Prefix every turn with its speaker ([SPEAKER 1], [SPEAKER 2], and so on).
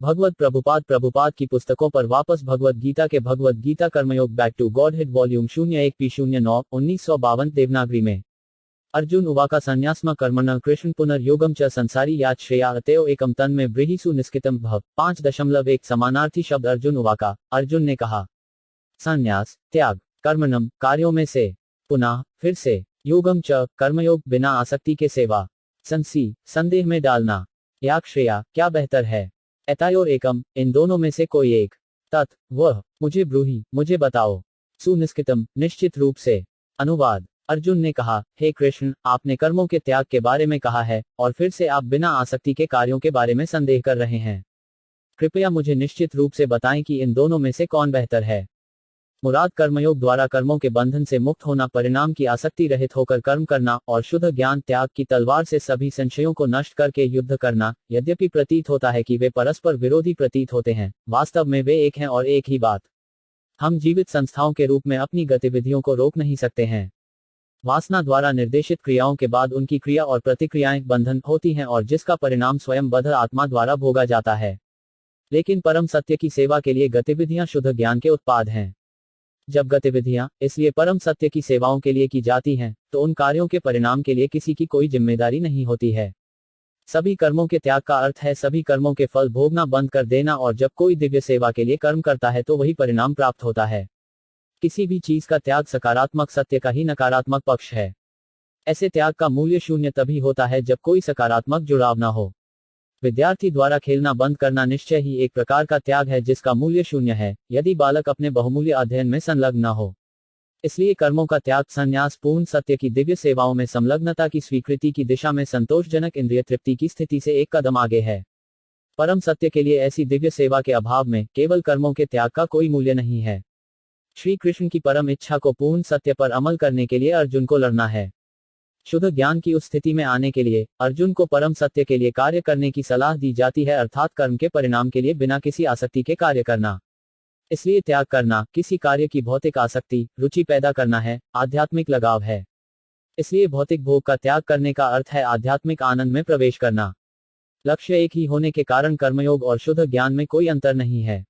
[SPEAKER 1] भगवत प्रभुपाद की पुस्तकों पर वापस भगवत गीता के Bhagavad Gita Karmayoga back to Godhead volume 01 P09 1952 Devanagari में। अर्जुन उवाका संन्यासम कर्मण कृष्ण पुनर्योगम च संसारी याद श्रेया अतएव एकम तन में ब्रीहिसु निष्कितम भव 5.1 समानार्थी शब्द अर्जुन उवाका। अर्जुन ने कहा, संन्यास त्याग, कर्मणम कार्यों में से, पुनः फिर से, योगम च कर्मयोग बिना आसक्ति के सेवा, संसी संदेह में डालना, याग श्रेया क्या बेहतर है, एतायोर एकम इन दोनों में से कोई एक, तत् वह मुझे ब्रूहि मुझे बताओ, सुनिष्कितम निश्चित रूप से। अनुवाद। अर्जुन ने कहा, हे कृष्ण, आपने कर्मों के त्याग के बारे में कहा है और फिर से आप बिना आसक्ति के कार्यों के बारे में संदेह कर रहे हैं। कृपया मुझे निश्चित रूप से बताएं कि इन दोनों में से कौन बेहतर है। मुराद कर्मयोग द्वारा कर्मों के बंधन से मुक्त होना, परिणाम की आसक्ति रहित होकर कर्म करना और शुद्ध ज्ञान त्याग की तलवार से सभी संशयों को नष्ट करके युद्ध करना। यद्यपि प्रतीत होता है कि वे परस्पर विरोधी प्रतीत होते हैं, वास्तव में वे एक हैं और एक ही बात। हम जीवित संस्थाओं के रूप में अपनी गतिविधियों को रोक नहीं सकते हैं। वासना द्वारा निर्देशित क्रियाओं के बाद उनकी क्रिया और प्रतिक्रियाएं बंधन होती हैं और जिसका परिणाम स्वयं बद्ध आत्मा द्वारा भोगा जाता है। लेकिन परम सत्य की सेवा के लिए गतिविधियां शुद्ध ज्ञान के उत्पाद हैं। जब गतिविधियां इसलिए परम सत्य की सेवाओं के लिए की जाती हैं, तो उन कार्यों के परिणाम के लिए किसी की कोई जिम्मेदारी नहीं होती है। सभी कर्मों के त्याग का अर्थ है सभी कर्मों के फल भोगना बंद कर देना, और जब कोई दिव्य सेवा के लिए कर्म करता है तो वही परिणाम प्राप्त होता है। किसी भी चीज का त्याग सकारात्मक सत्य का ही नकारात्मक पक्ष है। ऐसे त्याग का मूल्य शून्य तभी होता है जब कोई सकारात्मक जुड़ाव न हो। विद्यार्थी द्वारा खेलना बंद करना निश्चय ही एक प्रकार का त्याग है जिसका मूल्य शून्य है, यदि बालक अपने बहुमूल्य अध्ययन में संलग्न न हो। इसलिए कर्मों का त्याग संन्यास पूर्ण सत्य की दिव्य सेवाओं में संलग्नता की स्वीकृति की दिशा में संतोषजनक इंद्रिय तृप्ति की स्थिति से एक कदम आगे है। परम सत्य के लिए ऐसी दिव्य सेवा के अभाव में केवल कर्मों के त्याग का कोई मूल्य नहीं है। श्री कृष्ण की परम इच्छा को पूर्ण सत्य पर अमल करने के लिए अर्जुन को लड़ना है। शुद्ध ज्ञान की उस स्थिति में आने के लिए अर्जुन को परम सत्य के लिए कार्य करने की सलाह दी जाती है, अर्थात कर्म के परिणाम के लिए बिना किसी आसक्ति के कार्य करना। इसलिए त्याग करना किसी कार्य की भौतिक आसक्ति, रुचि पैदा करना है, आध्यात्मिक लगाव है। इसलिए भौतिक भोग का त्याग करने का अर्थ है आध्यात्मिक आनंद में प्रवेश करना। लक्ष्य एक ही होने के कारण कर्मयोग और शुद्ध ज्ञान में कोई अंतर नहीं है।